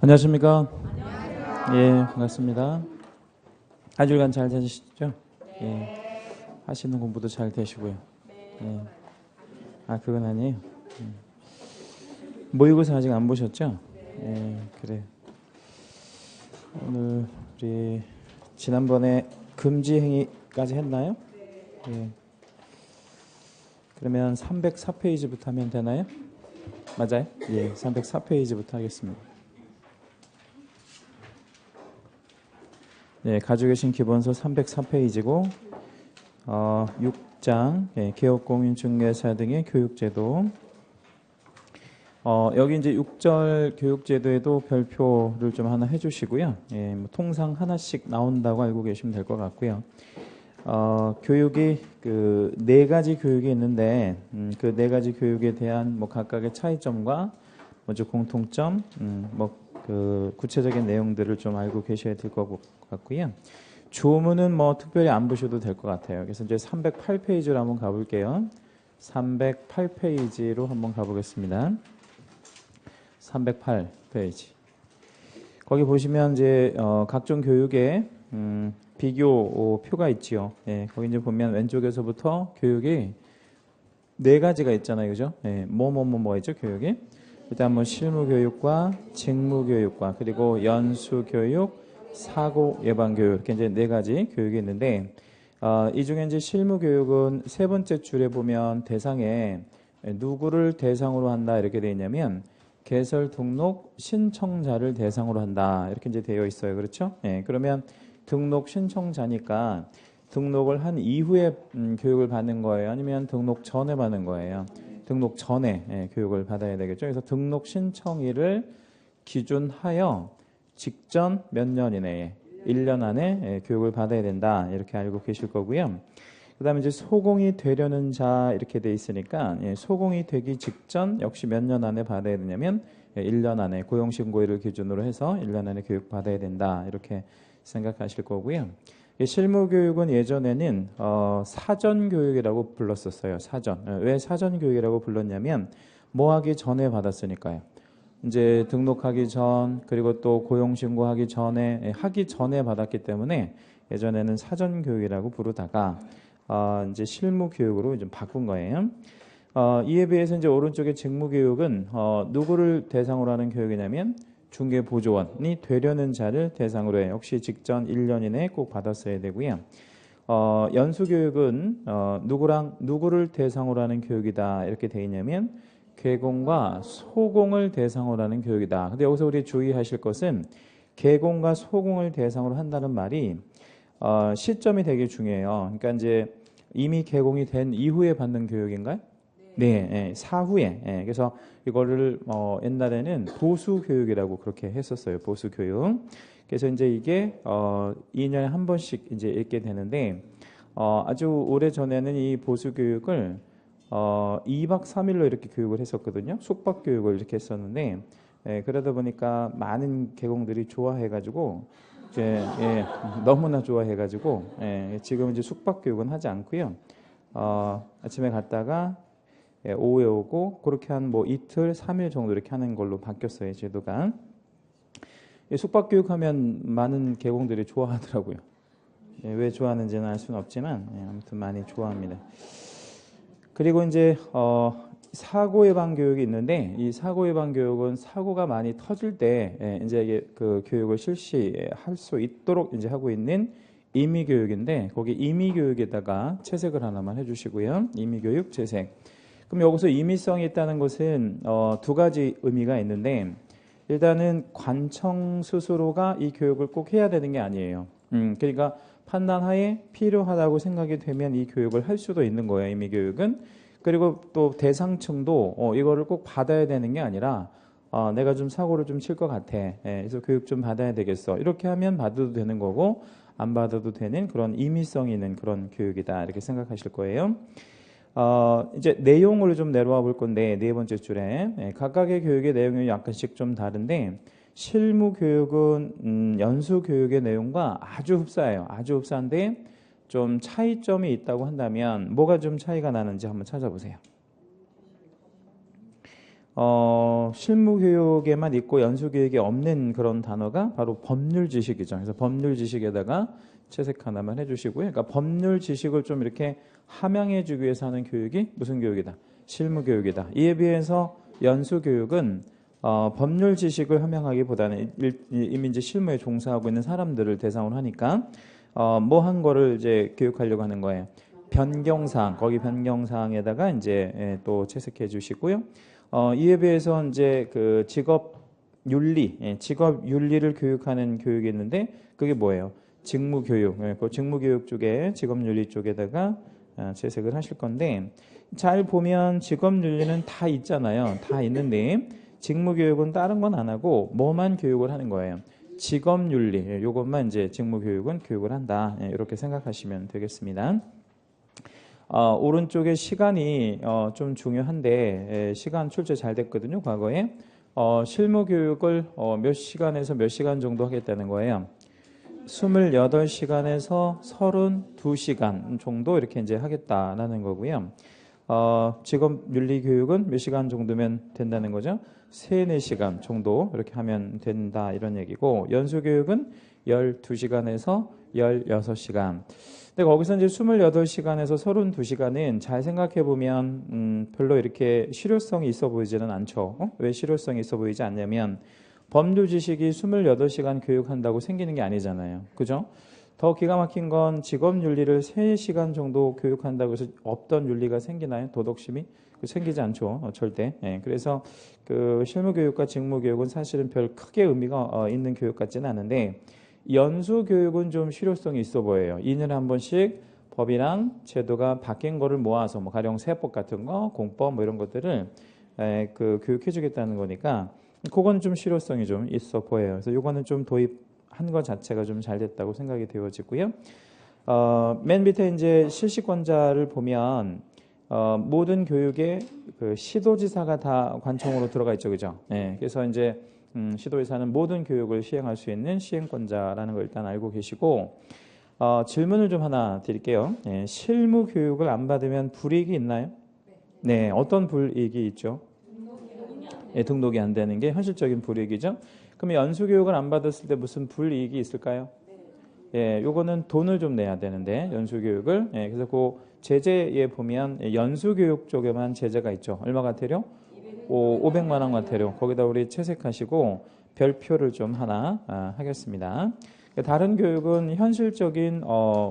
안녕하십니까? 예, 반갑습니다. 한 주간 잘 되시죠? 예, 하시는 공부도 잘 되시고요. 예. 아, 그건 아니에요. 모의고사 아직 안 보셨죠? 예, 그래. 오늘 우리 지난번에 금지 행위까지 했나요? 예. 그러면 304페이지부터 하면 되나요? 맞아요? 예, 304페이지부터 하겠습니다. 예, 가지고 계신 기본서 304페이지고 6장 개업공인중개사 등의 교육제도. 여기 이제 6절 교육제도에도 별표를 좀 하나 해주시고요. 예, 뭐 통상 하나씩 나온다고 알고 계시면 될 것 같고요. 교육이 그 네 가지 교육이 있는데 그 네 가지 교육에 대한 뭐 각각의 차이점과 먼저 공통점, 뭐 그 구체적인 내용들을 좀 알고 계셔야 될 것 같고요. 조문은 뭐 특별히 안 보셔도 될 것 같아요. 그래서 이제 308페이지로 한번 가볼게요. 308페이지로 한번 가보겠습니다. 308페이지. 거기 보시면 이제 각종 교육의 비교 표가 있지요. 예, 거기 이제 보면 왼쪽에서부터 교육이 네 가지가 있잖아요, 그죠? 예, 뭐 있죠, 교육이? 일단 뭐 실무교육과 직무교육과 그리고 연수교육, 사고 예방교육 이렇게 이제 네 가지 교육이 있는데 이 중에 이제 실무교육은 세 번째 줄에 보면 대상에 누구를 대상으로 한다 이렇게 되어 있냐면 개설 등록 신청자를 대상으로 한다 이렇게 이제 되어 있어요, 그렇죠? 예, 그러면 등록 신청자니까 등록을 한 이후에 교육을 받는 거예요, 아니면 등록 전에 받는 거예요? 등록 전에 교육을 받아야 되겠죠. 그래서 등록 신청일을 기준하여 직전 몇 년 이내에 1년 안에 교육을 받아야 된다 이렇게 알고 계실 거고요. 그 다음에 이제 소공이 되려는 자 이렇게 돼 있으니까 소공이 되기 직전 역시 몇 년 안에 받아야 되냐면 1년 안에 고용신고일을 기준으로 해서 1년 안에 교육 받아야 된다 이렇게 생각하실 거고요. 실무교육은 예전에는 사전교육이라고 불렀었어요. 사전. 왜 사전교육이라고 불렀냐면 뭐 하기 전에 받았으니까요. 이제 등록하기 전 그리고 또 고용신고하기 전에 하기 전에 받았기 때문에 예전에는 사전교육이라고 부르다가 이제 실무교육으로 좀 바꾼 거예요. 이에 비해서 이제 오른쪽에 직무교육은 누구를 대상으로 하는 교육이냐면 중개보조원이 되려는 자를 대상으로 해요. 역시 직전 1년 이내에 꼭 받았어야 되고요. 연수교육은 누구를 대상으로 하는 교육이다 이렇게 되어 있냐면 개공과 소공을 대상으로 하는 교육이다. 근데 여기서 우리 주의하실 것은 개공과 소공을 대상으로 한다는 말이 시점이 되게 중요해요. 그러니까 이제 이미 개공이 된 이후에 받는 교육인가요? 네, 사후에. 그래서 이거를 옛날에는 보수교육이라고 그렇게 했었어요. 보수교육. 그래서 이제 이게 2년에 한 번씩 이제 읽게 되는데 아주 오래 전에는 이 보수교육을 2박 3일로 이렇게 교육을 했었거든요. 숙박교육을 이렇게 했었는데 그러다 보니까 많은 개공들이 좋아해가지고 이제 너무나 좋아해가지고 지금 이제 숙박교육은 하지 않고요. 아침에 갔다가 오후에 오고 그렇게 한 뭐 이틀, 3일 정도 이렇게 하는 걸로 바뀌었어요, 제도가. 숙박교육하면 많은 개공들이 좋아하더라고요. 왜 좋아하는지는 알 수는 없지만 아무튼 많이 좋아합니다. 그리고 이제 사고 예방 교육이 있는데 이 사고 예방 교육은 사고가 많이 터질 때 이제 이게 그 교육을 실시할 수 있도록 이제 하고 있는 임의 교육인데 거기 임의 교육에다가 채색을 하나만 해주시고요. 임의 교육 채색. 그럼 여기서 임의성이 있다는 것은 두 가지 의미가 있는데 일단은 관청 스스로가 이 교육을 꼭 해야 되는 게 아니에요. 그러니까 판단하에 필요하다고 생각이 되면 이 교육을 할 수도 있는 거예요. 임의 교육은. 그리고 또 대상층도 이거를 꼭 받아야 되는 게 아니라 내가 좀 사고를 좀 칠 것 같아. 그래서 교육 좀 받아야 되겠어. 이렇게 하면 받아도 되는 거고 안 받아도 되는 그런 임의성 있는 그런 교육이다. 이렇게 생각하실 거예요. 이제 내용을 좀 내려와 볼 건데 네 번째 줄에 각각의 교육의 내용이 약간씩 좀 다른데 실무 교육은 연수 교육의 내용과 아주 흡사해요. 아주 흡사한데 좀 차이점이 있다고 한다면 뭐가 좀 차이가 나는지 한번 찾아보세요. 실무 교육에만 있고 연수 교육에 없는 그런 단어가 바로 법률 지식이죠. 그래서 법률 지식에다가 채색 하나만 해주시고요. 그러니까 법률 지식을 좀 이렇게 함양해주기 위해서 하는 교육이 무슨 교육이다? 실무 교육이다. 이에 비해서 연수 교육은 법률 지식을 함양하기보다는 이미 이제 실무에 종사하고 있는 사람들을 대상으로 하니까 뭐 한 거를 이제 교육하려고 하는 거예요. 변경사항, 거기 변경사항에다가 이제 또 채색해 주시고요. 이에 비해서 이제 그 직업 윤리를 교육하는 교육이 있는데 그게 뭐예요? 직무교육. 그 직무교육 쪽에 직업윤리 쪽에다가 채색을 하실 건데 잘 보면 직업윤리는 다 있잖아요. 다 있는데 직무교육은 다른 건 안 하고 뭐만 교육을 하는 거예요. 직업윤리. 요것만 이제 직무교육은 교육을 한다. 이렇게 생각하시면 되겠습니다. 오른쪽에 시간이 좀 중요한데 시간 출제 잘 됐거든요. 과거에 실무 교육을 몇 시간에서 몇 시간 정도 하겠다는 거예요. 28시간에서 32시간 정도 이렇게 이제 하겠다라는 거고요. 직업 윤리 교육은 몇 시간 정도면 된다는 거죠? 3, 4시간 정도 이렇게 하면 된다 이런 얘기고 연수 교육은 12시간에서 16시간. 근데 거기서 이제 28시간에서 32시간은 잘 생각해 보면 별로 이렇게 실효성이 있어 보이지는 않죠. 왜 실효성이 있어 보이지 않냐면 법률 지식이 28시간 교육한다고 생기는 게 아니잖아요. 그죠? 더 기가 막힌 건 직업 윤리를 3시간 정도 교육한다고 해서 없던 윤리가 생기나요? 도덕심이? 생기지 않죠. 절대. 그래서 그 실무 교육과 직무 교육은 사실은 별 크게 의미가 있는 교육 같지는 않은데 연수 교육은 좀 실효성이 있어 보여요. 2년에 한 번씩 법이랑 제도가 바뀐 거를 모아서 뭐 가령 세법 같은 거, 공법 뭐 이런 것들을 그 교육해 주겠다는 거니까 그건 좀 실효성이 좀 있어 보여요. 그래서 이거는 좀 도입한 것 자체가 좀 잘 됐다고 생각이 되어지고요. 맨 밑에 이제 실시권자를 보면 모든 교육에 그 시도지사가 다 관청으로 들어가 있죠, 그죠? 그래서 이제 시도지사는 모든 교육을 시행할 수 있는 시행권자라는 걸 일단 알고 계시고 질문을 좀 하나 드릴게요. 실무 교육을 안 받으면 불이익이 있나요? 네, 어떤 불이익이 있죠? 등록이 안 되는 게 현실적인 불이익이죠. 그럼 연수 교육을 안 받았을 때 무슨 불이익이 있을까요? 요거는 돈을 좀 내야 되는데 연수 교육을 그래서 그 제재에 보면 연수 교육 쪽에만 제재가 있죠. 얼마 같아요? 500만 원 같아요. 거기다 우리 채색하시고 별표를 좀 하나 하겠습니다. 다른 교육은 현실적인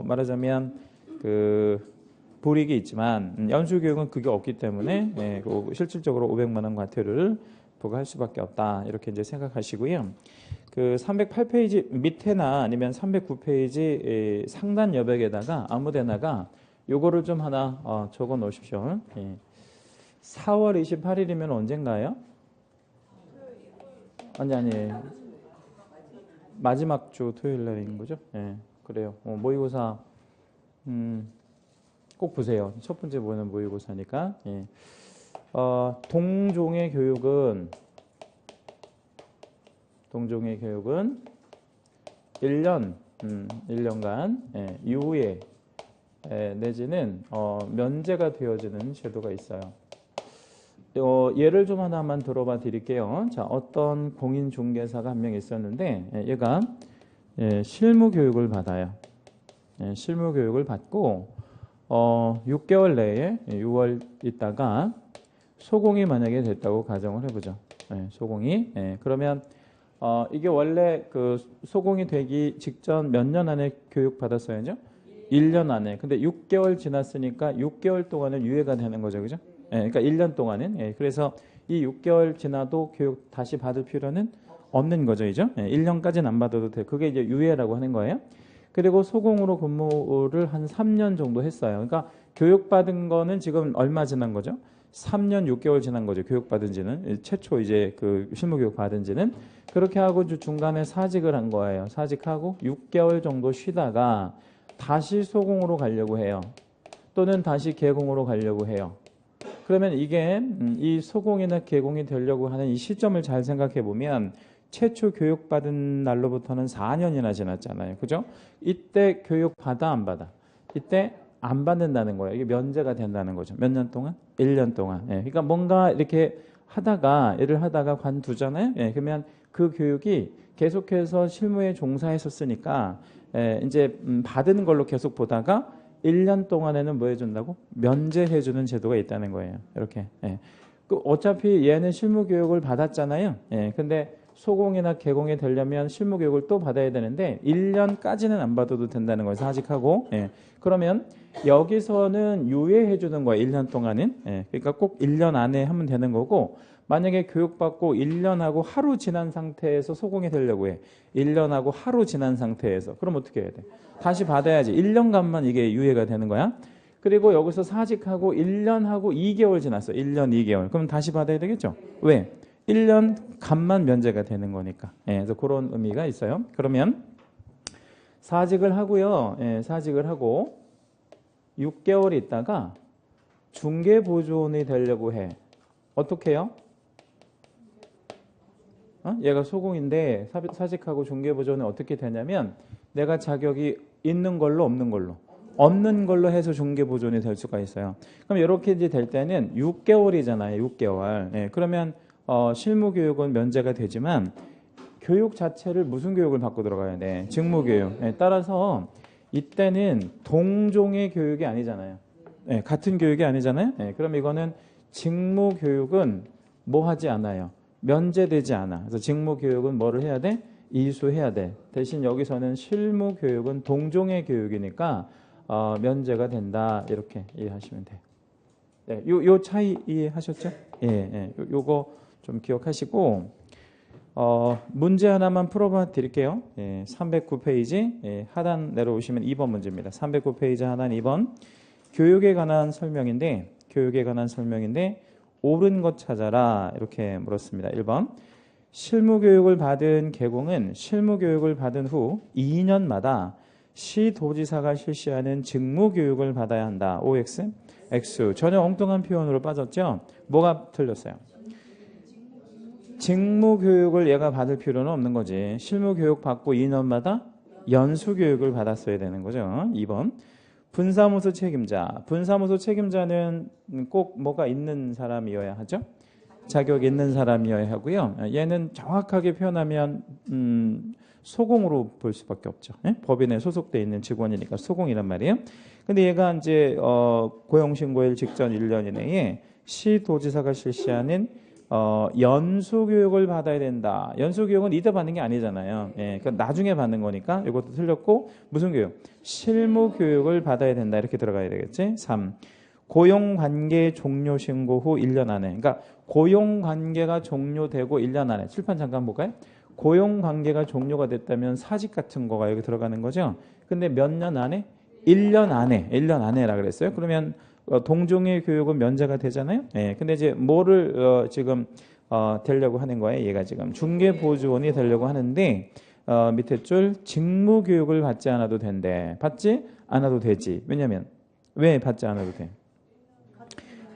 말하자면 그 불이익이 있지만 연수 교육은 그게 없기 때문에 그 실질적으로 500만 원 과태료를 부과할 수밖에 없다. 이렇게 이제 생각하시고요. 그 308페이지 밑에나 아니면 309페이지 상단 여백에다가 아무데나가 요거를 좀 하나 적어 놓으십시오. 4월 28일이면 언젠가요? 아니 마지막 주 토요일 날인 거죠? 그래요. 모의고사 꼭 보세요. 첫 번째 보는 모의고사니까. 동종의 교육은 1년간 이후에 내지는 면제가 되어지는 제도가 있어요. 예를 좀 하나만 들어봐 드릴게요. 자, 어떤 공인중개사가 한 명 있었는데 얘가 실무 교육을 받아요. 실무 교육을 받고 6개월 내에 6월 있다가 소공이 만약에 됐다고 가정을 해보죠. 소공이. 그러면 이게 원래 그 소공이 되기 직전 몇 년 안에 교육 받았어야죠? 1년 안에. 근데 6개월 지났으니까 6개월 동안은 유예가 되는 거죠. 그죠? 그러니까 1년 동안은. 그래서 이 6개월 지나도 교육 다시 받을 필요는 없는 거죠. 이죠? 1년까지는 안 받아도 돼. 그게 이제 유예라고 하는 거예요. 그리고 소공으로 근무를 한 3년 정도 했어요. 그러니까 교육받은 거는 지금 얼마 지난 거죠? 3년 6개월 지난 거죠. 교육받은 지는. 최초 이제 그 실무교육 받은 지는. 그렇게 하고 중간에 사직을 한 거예요. 사직하고 6개월 정도 쉬다가 다시 소공으로 가려고 해요. 또는 다시 계공으로 가려고 해요. 그러면 이게 이 소공이나 계공이 되려고 하는 이 시점을 잘 생각해 보면 최초 교육받은 날로부터는 4년이나 지났잖아요. 그죠? 이때 교육받아 안 받아? 이때 안 받는다는 거예요. 이게 면제가 된다는 거죠. 몇 년 동안? 1년 동안. 그러니까 뭔가 이렇게 일을 하다가 관두잖아요. 예, 그러면 그 교육이 계속해서 실무에 종사했었으니까 이제 받은 걸로 계속 보다가 1년 동안에는 뭐 해준다고? 면제해주는 제도가 있다는 거예요. 이렇게. 예. 그 어차피 얘는 실무 교육을 받았잖아요. 예. 근데 소공이나 개공이 되려면 실무 교육을 또 받아야 되는데 1년까지는 안 받아도 된다는 거예요. 사직하고. 예. 그러면 여기서는 유예해 주는 거예요. 1년 동안은. 예. 그러니까 꼭 1년 안에 하면 되는 거고 만약에 교육받고 1년하고 하루 지난 상태에서 소공이 되려고 해. 1년하고 하루 지난 상태에서. 그럼 어떻게 해야 돼? 다시 받아야지. 1년간만 이게 유예가 되는 거야. 그리고 여기서 사직하고 1년하고 2개월 지났어. 1년 2개월. 그럼 다시 받아야 되겠죠? 왜? 1년간만 면제가 되는 거니까. 예, 그래서 그런 의미가 있어요. 그러면 사직을 하고요. 예, 사직을 하고 6개월 있다가 중개보조원이 되려고 해. 어떻게 해요? 얘가 소공인데 사직하고 중개보조원이 어떻게 되냐면 내가 자격이 있는 걸로 없는 걸로 해서 중개보조원이 될 수가 있어요. 그럼 이렇게 이제 될 때는 6개월이잖아요. 6개월. 예, 그러면 실무교육은 면제가 되지만 교육 자체를 무슨 교육을 받고 들어가야 돼? 직무교육. 예, 따라서 이때는 동종의 교육이 아니잖아요. 예, 같은 교육이 아니잖아요. 예, 그럼 이거는 직무교육은 뭐 하지 않아요? 면제되지 않아. 그래서 직무교육은 뭐를 해야 돼? 이수해야 돼. 대신 여기서는 실무교육은 동종의 교육이니까 면제가 된다. 이렇게 이해하시면 돼요. 네, 요 차이 이해하셨죠? 예, 예. 요거 좀 기억하시고 문제 하나만 풀어봐 드릴게요. 예, 309페이지 예, 하단 내려오시면 2번 문제입니다. 309페이지 하단 2번 교육에 관한 설명인데 옳은 것 찾아라 이렇게 물었습니다. 1번 실무교육을 받은 개공은 실무교육을 받은 후 2년마다 시도지사가 실시하는 직무교육을 받아야 한다. OX, X 전혀 엉뚱한 표현으로 빠졌죠? 뭐가 틀렸어요? 직무교육을 얘가 받을 필요는 없는 거지. 실무교육 받고 2년마다 연수교육을 받았어야 되는 거죠. 2번 분사무소 책임자. 분사무소 책임자는 꼭 뭐가 있는 사람이어야 하죠? 자격 있는 사람이어야 하고요. 얘는 정확하게 표현하면 소공으로 볼 수밖에 없죠. 예? 법인에 소속돼 있는 직원이니까 소공이란 말이에요. 근데 얘가 이제 고용신고일 직전 1년 이내에 시도지사가 실시하는 연수교육을 받아야 된다. 연수교육은 이때 받는 게 아니잖아요. 예, 그러니까 나중에 받는 거니까 이것도 틀렸고 무슨 교육? 실무교육을 받아야 된다. 이렇게 들어가야 되겠지. 3. 고용관계 종료 신고 후 1년 안에. 그러니까 고용관계가 종료되고 1년 안에. 칠판 잠깐 볼까요? 고용관계가 종료가 됐다면 사직 같은 거가 여기 들어가는 거죠. 근데 몇 년 안에? 1년 안에. 1년 안에라 그랬어요. 그러면 동종의 교육은 면제가 되잖아요. 예. 근데 이제 뭐를 지금 되려고 하는 거예요? 얘가 지금 중개보조원이 되려고 하는데 밑에 줄 직무교육을 받지 않아도 된대. 받지 않아도 되지. 왜냐면 왜 받지 않아도 돼?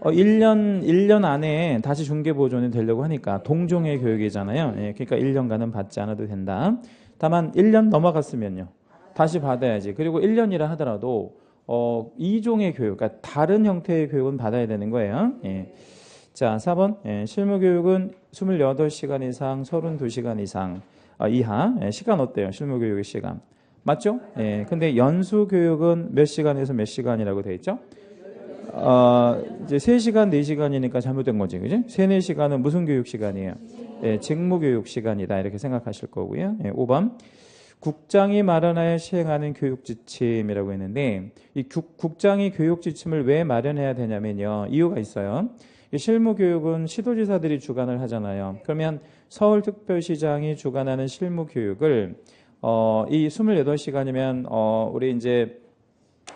1년 안에 다시 중개보조원이 되려고 하니까 동종의 교육이잖아요. 예. 그러니까 1년간은 받지 않아도 된다. 다만 1년 넘어갔으면요. 다시 받아야지. 그리고 1년이라 하더라도 2종의 교육, 그러니까 다른 형태의 교육은 받아야 되는 거예요. 예. 자, 4번. 예, 실무교육은 28시간 이상, 32시간 이상 이하. 예, 시간 어때요? 실무교육의 시간. 맞죠? 예. 근데 연수교육은 몇 시간에서 몇 시간이라고 돼 있죠? 이제 3시간, 4시간이니까 잘못된 거지. 그지? 3, 4시간은 무슨 교육 시간이에요? 예, 직무교육 시간이다. 이렇게 생각하실 거고요. 예, 5번. 국장이 마련하여 시행하는 교육 지침이라고 했는데 이 국장이 교육 지침을 왜 마련해야 되냐면요. 이유가 있어요. 이 실무교육은 시도지사들이 주관을 하잖아요. 그러면 서울특별시장이 주관하는 실무교육을 이 28시간이면 우리 이제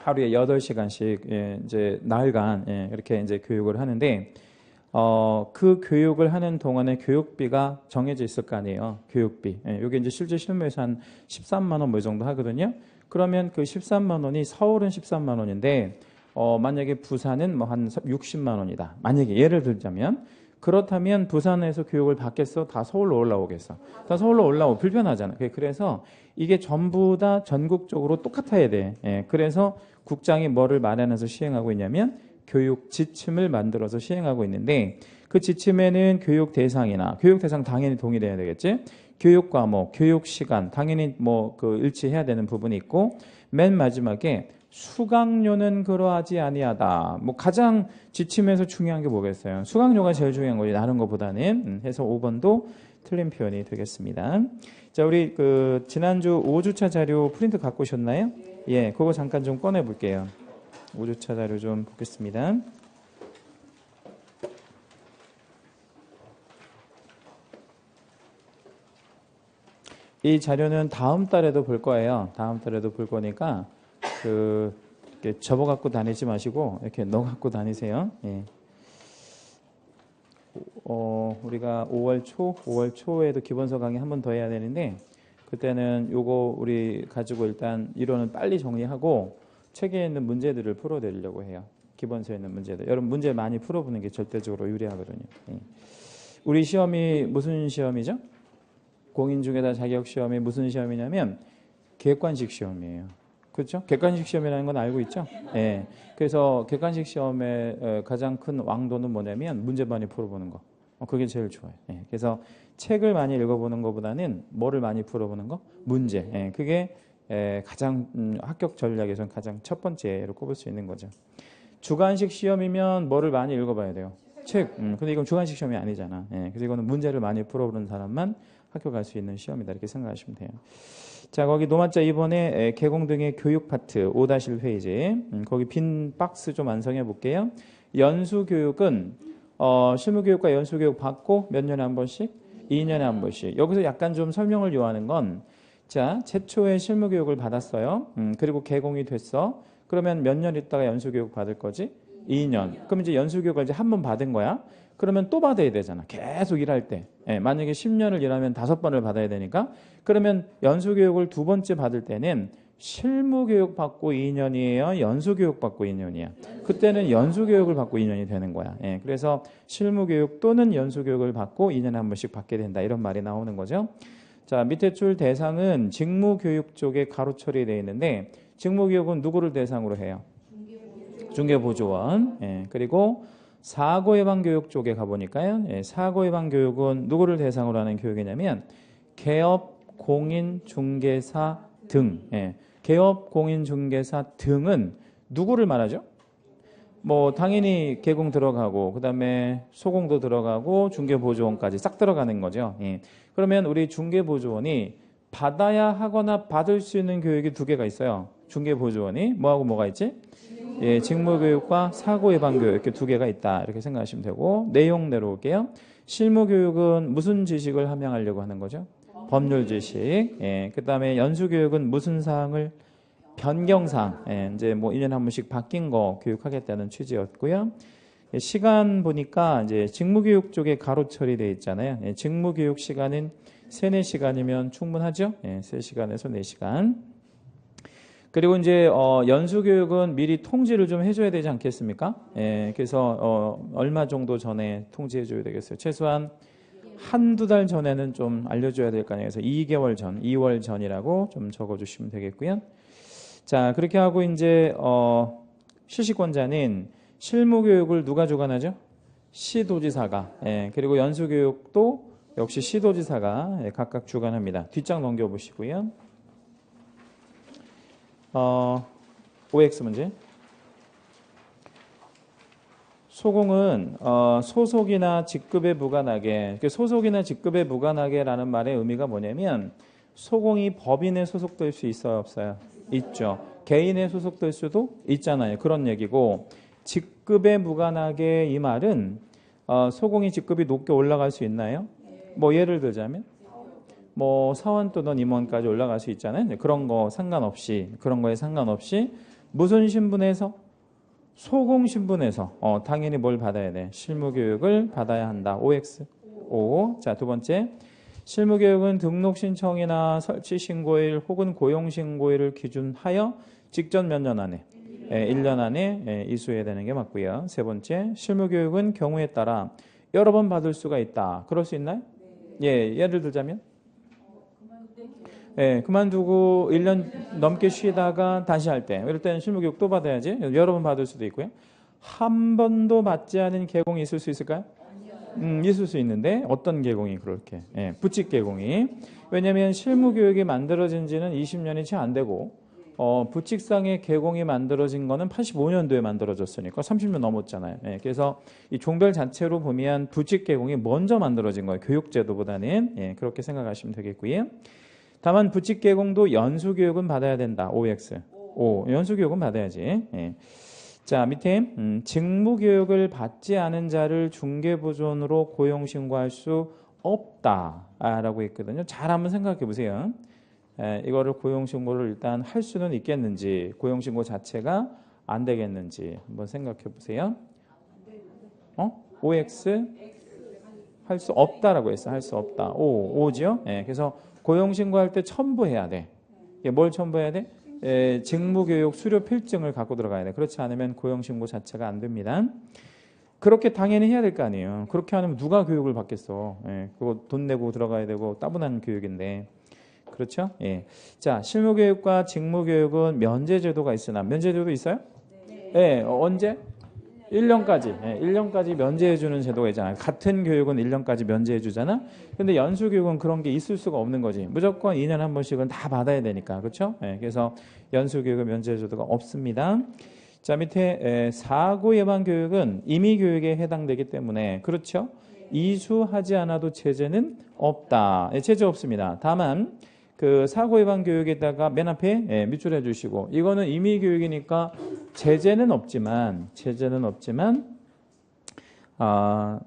하루에 8시간씩 예, 이제 나흘간 예, 이렇게 이제 교육을 하는데 그 교육을 하는 동안에 교육비가 정해져 있을 거 아니에요. 교육비. 예, 이게 이제 실제 실무에서 한 13만 원 뭐 이 정도 하거든요. 그러면 그 13만 원이 서울은 13만 원인데 만약에 부산은 뭐 한 60만 원이다. 만약에 예를 들자면 그렇다면 부산에서 교육을 받겠어? 다 서울로 올라오겠어? 다 서울로 올라오고 불편하잖아. 그래서 이게 전부 다 전국적으로 똑같아야 돼. 예, 그래서 국장이 뭐를 마련해서 시행하고 있냐면 교육 지침을 만들어서 시행하고 있는데 그 지침에는 교육 대상이나 교육 대상 당연히 동일해야 되겠지. 교육 과목, 교육 시간 당연히 뭐 그 일치해야 되는 부분이 있고 맨 마지막에 수강료는 그러하지 아니하다. 뭐 가장 지침에서 중요한 게 뭐겠어요? 수강료가 제일 중요한 거지 다른 것보다는. 해서 5번도 틀린 표현이 되겠습니다. 자, 우리 그 지난주 5주차 자료 프린트 갖고 오셨나요? 예, 그거 잠깐 좀 꺼내 볼게요. 5주차 자료 좀 보겠습니다. 이 자료는 다음 달에도 볼 거예요. 다음 달에도 볼 거니까 이렇게 접어 갖고 다니지 마시고 이렇게 넣어 갖고 다니세요. 예. 우리가 5월 초에도 기본서 강의 한 번 더 해야 되는데 그때는 요거 우리 가지고 일단 이론은 빨리 정리하고 책에 있는 문제들을 풀어드리려고 해요. 기본서에 있는 문제들. 여러분 문제 많이 풀어보는 게 절대적으로 유리하거든요. 예. 우리 시험이 무슨 시험이죠? 공인중개사 자격시험이 무슨 시험이냐면 객관식 시험이에요. 그렇죠? 객관식 시험이라는 건 알고 있죠? 예. 그래서 객관식 시험의 가장 큰 왕도는 뭐냐면 문제 많이 풀어보는 거. 그게 제일 좋아요. 예. 그래서 책을 많이 읽어보는 것보다는 뭐를 많이 풀어보는 거? 문제. 예. 그게 가장 합격 전략에서는 가장 첫 번째로 꼽을 수 있는 거죠. 주관식 시험이면 뭐를 많이 읽어봐야 돼요? 책. 근데 이건 주관식 시험이 아니잖아. 예. 그래서 이거는 문제를 많이 풀어보는 사람만 합격할 수 있는 시험이다. 이렇게 생각하시면 돼요. 자, 거기 노마자 2번에 개공 등의 교육 파트 5-1페이지. 거기 빈 박스 좀 완성해 볼게요. 연수교육은 실무교육과 연수교육 받고 몇 년에 한 번씩? 2년에 한 번씩. 여기서 약간 좀 설명을 요하는 건 자, 최초에 실무교육을 받았어요. 그리고 개공이 됐어. 그러면 몇 년 있다가 연수교육 받을 거지? 2년. 그럼 이제 연수교육을 이제 한 번 받은 거야. 그러면 또 받아야 되잖아. 계속 일할 때. 예, 만약에 10년을 일하면 5번을 받아야 되니까 그러면 연수교육을 2번째 받을 때는 실무교육 받고 2년이에요? 연수교육 받고 2년이야? 그때는 연수교육을 받고 2년이 되는 거야. 예, 그래서 실무교육 또는 연수교육을 받고 2년에 한 번씩 받게 된다. 이런 말이 나오는 거죠. 자, 밑에 줄 대상은 직무교육 쪽에 가로 처리되어 있는데 직무교육은 누구를 대상으로 해요? 중개보조원. 예, 그리고 사고예방교육 쪽에 가보니까요. 예, 사고예방교육은 누구를 대상으로 하는 교육이냐면 개업, 공인, 중개사 등. 예, 개업, 공인, 중개사 등은 누구를 말하죠? 뭐 당연히 개공 들어가고 그다음에 소공도 들어가고 중개보조원까지 싹 들어가는 거죠. 예. 그러면 우리 중개보조원이 받아야 하거나 받을 수 있는 교육이 2개가 있어요. 중개보조원이 뭐하고 뭐가 있지? 예, 직무교육과 사고예방교육 이렇게 2개가 있다. 이렇게 생각하시면 되고 내용 내려올게요. 실무교육은 무슨 지식을 함양하려고 하는 거죠? 법률 지식. 예, 그다음에 연수교육은 무슨 사항을 변경사항. 예, 이제 뭐 1년에 한 번씩 바뀐 거 교육하겠다는 취지였고요. 예, 시간 보니까 이제 직무교육 쪽에 가로 처리되어 있잖아요. 예, 직무교육 시간은 3-4시간이면 충분하죠? 예, 3시간에서 4시간. 그리고 이제 연수교육은 미리 통지를 좀 해줘야 되지 않겠습니까? 예, 그래서 얼마 정도 전에 통지해줘야 되겠어요. 최소한 1-2달 전에는 좀 알려줘야 될 거 아니에요. 그래서 2개월 전, 2월 전이라고 좀 적어주시면 되겠고요. 자, 그렇게 하고 이제 실시권자는 실무교육을 누가 주관하죠? 시도지사가. 예, 그리고 연수교육도 역시 시도지사가 각각 주관합니다. 뒷장 넘겨보시고요. OX 문제. 소공은 소속이나 직급에 무관하게, 소속이나 직급에 무관하게라는 말의 의미가 뭐냐면 소공이 법인에 소속될 수 있어요, 없어요? 있죠. 개인에 소속될 수도 있잖아요. 그런 얘기고 직급에 무관하게 이 말은 소공이 직급이 높게 올라갈 수 있나요? 뭐 예를 들자면 뭐 사원 또는 임원까지 올라갈 수 있잖아요. 그런 거 상관없이 그런 거에 상관없이 무슨 신분에서 소공 신분에서 당연히 뭘 받아야 돼? 실무교육을 받아야 한다. OX. O. 자, 2번째. 실무교육은 등록 신청이나 설치 신고일 혹은 고용 신고일을 기준하여 직전 몇 년 안에 1년 안에 이수해야 되는 게 맞고요. 3번째. 실무교육은 경우에 따라 여러 번 받을 수가 있다. 그럴 수 있나요? 예, 예를 들자면 예, 그만두고 1년 넘게 쉬다가 다시 할 때, 이럴 때는 실무교육 또 받아야지. 여러 번 받을 수도 있고요. 한 번도 받지 않은 개공이 있을 수 있을까요? 있을 수 있는데 어떤 계공이 그렇게 부칙 계공이 왜냐하면 실무 교육이 만들어진 지는 20년이 채 안 되고 부칙상의 계공이 만들어진 거는 85년도에 만들어졌으니까 30년 넘었잖아요. 그래서 이 종별 자체로 보면 부칙 계공이 먼저 만들어진 거예요. 교육제도보다는 그렇게 생각하시면 되겠고요. 다만 부칙 계공도 연수 교육은 받아야 된다. OX. 연수 교육은 받아야지. 자, 밑에 직무 교육을 받지 않은 자를 중개보존으로 고용 신고할 수 없다라고 했거든요. 잘 한번 생각해 보세요. 이거를 고용 신고를 일단 할 수는 있겠는지, 고용 신고 자체가 안 되겠는지 한번 생각해 보세요. OX 할 수 없다라고 했어. 할 수 없다. O지요? 그래서 고용 신고할 때 첨부해야 돼. 뭘 첨부해야 돼? 직무교육 수료 필증을 갖고 들어가야 돼. 그렇지 않으면 고용신고 자체가 안 됩니다. 그렇게 당연히 해야 될 거 아니에요. 그렇게 하면 누가 교육을 받겠어. 그거 돈 내고 들어가야 되고 따분한 교육인데. 그렇죠? 자, 실무교육과 직무교육은 면제제도가 있으나 면제제도 있어요? 네. 언제? 1년까지. 1년까지 면제해주는 제도가 있잖아요. 같은 교육은 1년까지 면제해주잖아. 근데 연수교육은 그런 게 있을 수가 없는 거지. 무조건 2년에 한 번씩은 다 받아야 되니까. 그렇죠? 그래서 연수교육은 면제제도가 없습니다. 자, 밑에 사고 예방 교육은 임의 교육에 해당되기 때문에 그렇죠? 이수하지 않아도 제재는 없다. 제재 없습니다. 다만 그 사고 예방 교육에다가 맨 앞에 밑줄해 주시고 이거는 임의 교육이니까 제재는 없지만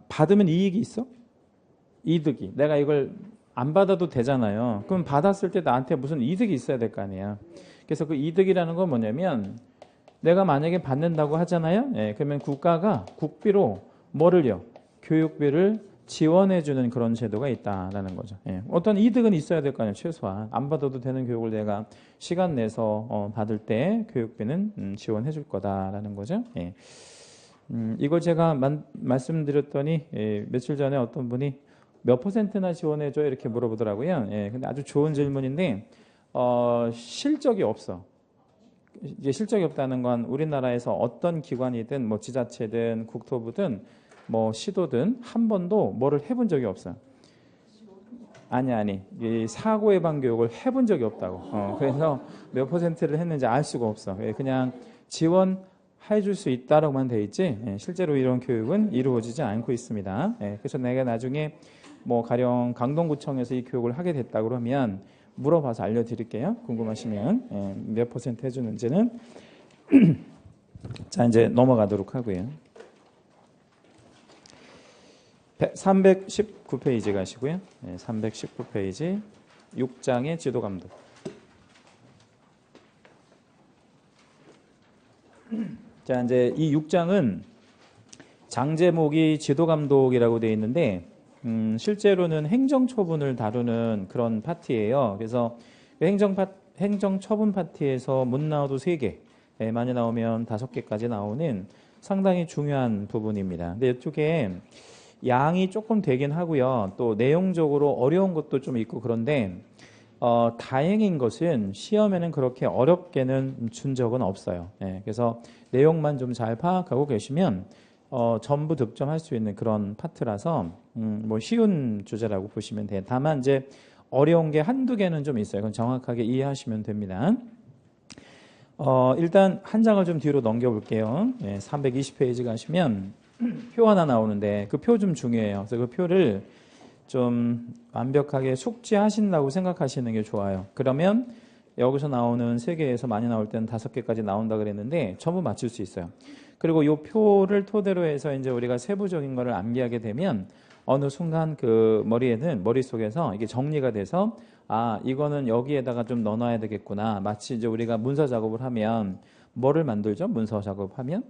받으면 이익이 있어? 이득이. 내가 이걸 안 받아도 되잖아요. 그럼 받았을 때 나한테 무슨 이득이 있어야 될 거 아니야. 그래서 그 이득이라는 건 뭐냐면 내가 만약에 받는다고 하잖아요. 그러면 국가가 국비로 뭐를요? 교육비를 지원해주는 그런 제도가 있다라는 거죠. 어떤 이득은 있어야 될 거 아니에요. 최소한 안 받아도 되는 교육을 내가 시간 내서 받을 때 교육비는 지원해 줄 거다라는 거죠. 이걸 제가 말씀드렸더니 며칠 전에 어떤 분이 몇 %나 지원해줘 이렇게 물어보더라고요. 근데 아주 좋은 질문인데 실적이 없어. 이제 실적이 없다는 건 우리나라에서 어떤 기관이든 뭐 지자체든 국토부든 뭐 시도든 한 번도 뭐를 해본 적이 없어요. 아니 이 사고 예방 교육을 해본 적이 없다고. 그래서 몇 %를 했는지 알 수가 없어. 그냥 지원해 줄 수 있다라고만 돼 있지 실제로 이런 교육은 이루어지지 않고 있습니다. 그래서 내가 나중에 뭐 가령 강동구청에서 이 교육을 하게 됐다 그러면 물어봐서 알려드릴게요. 궁금하시면 몇 % 해주는지는. 자, 이제 넘어가도록 하고요. 319페이지 가시고요. 319페이지 6장의 지도감독. 자, 이제 이 6장은 장 제목이 지도감독이라고 되어 있는데 실제로는 행정처분을 다루는 그런 파트예요. 그래서 행정처분 파트에서 못 나와도 3개, 많이 나오면 5개까지 나오는 상당히 중요한 부분입니다. 근데 이쪽에 양이 조금 되긴 하고요. 또 내용적으로 어려운 것도 좀 있고 그런데 다행인 것은 시험에는 그렇게 어렵게는 준 적은 없어요. 그래서 내용만 좀 잘 파악하고 계시면 전부 득점할 수 있는 그런 파트라서 뭐 쉬운 주제라고 보시면 돼요. 다만 이제 어려운 게 한두 개는 좀 있어요. 그건 정확하게 이해하시면 됩니다. 일단 한 장을 좀 뒤로 넘겨볼게요. 320페이지 가시면 표 하나 나오는데 그 표 좀 중요해요. 그래서 그 표를 좀 완벽하게 숙지하신다고 생각하시는 게 좋아요. 그러면 여기서 나오는 3개에서 많이 나올 때는 5개까지 나온다 그랬는데 전부 맞출 수 있어요. 그리고 이 표를 토대로 해서 이제 우리가 세부적인 거를 암기하게 되면 어느 순간 그 머릿속에서 이게 정리가 돼서 이거는 여기에다가 좀 넣어놔야 되겠구나. 마치 이제 우리가 문서 작업을 하면 뭐를 만들죠? 문서 작업하면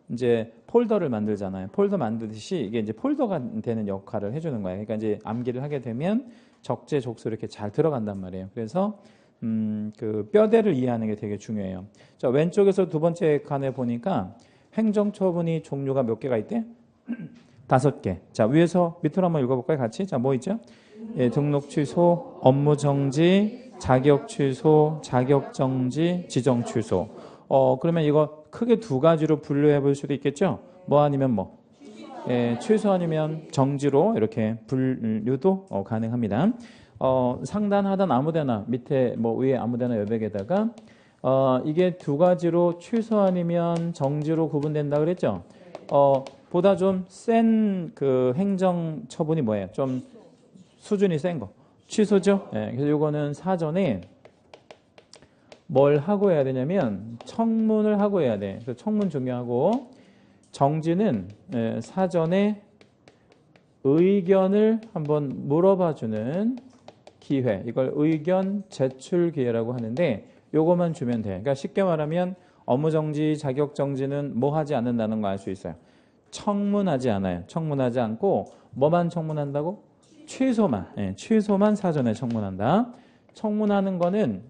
이제 폴더를 만들잖아요. 폴더 만들듯이 이게 이제 폴더가 되는 역할을 해주는 거예요. 그러니까 이제 암기를 하게 되면 적재적소 이렇게 잘 들어간단 말이에요. 그래서 그 뼈대를 이해하는 게 되게 중요해요. 자, 왼쪽에서 두 번째 칸에 보니까 행정처분이 종류가 몇 개가 있대? 5개. 자, 위에서 밑으로 한번 읽어볼까요? 같이. 자, 뭐 있죠? 등록 취소, 업무 정지, 자격 취소, 자격 정지, 지정 취소. 그러면 이거 크게 2가지로 분류해 볼 수도 있겠죠? 뭐 아니면 뭐? 취소 아니면 정지로 이렇게 분류도 가능합니다. 상단, 하단 아무데나 밑에 뭐 위에 아무데나 여백에다가 이게 두 가지로 취소 아니면 정지로 구분된다 그랬죠. 보다 좀 센 그 행정 처분이 뭐예요? 좀 수준이 센 거. 취소죠. 그래서 이거는 사전에 뭘 하고 해야 되냐면 청문을 하고 해야 돼. 그래서 청문 중요하고 정지는 사전에 의견을 한번 물어봐주는 기회. 이걸 의견 제출 기회라고 하는데 요거만 주면 돼. 그러니까 쉽게 말하면 업무정지, 자격정지는 뭐 하지 않는다는 거 알 수 있어요. 청문하지 않아요. 청문하지 않고 뭐만 청문한다고? 취소만. 취소만 사전에 청문한다. 청문하는 거는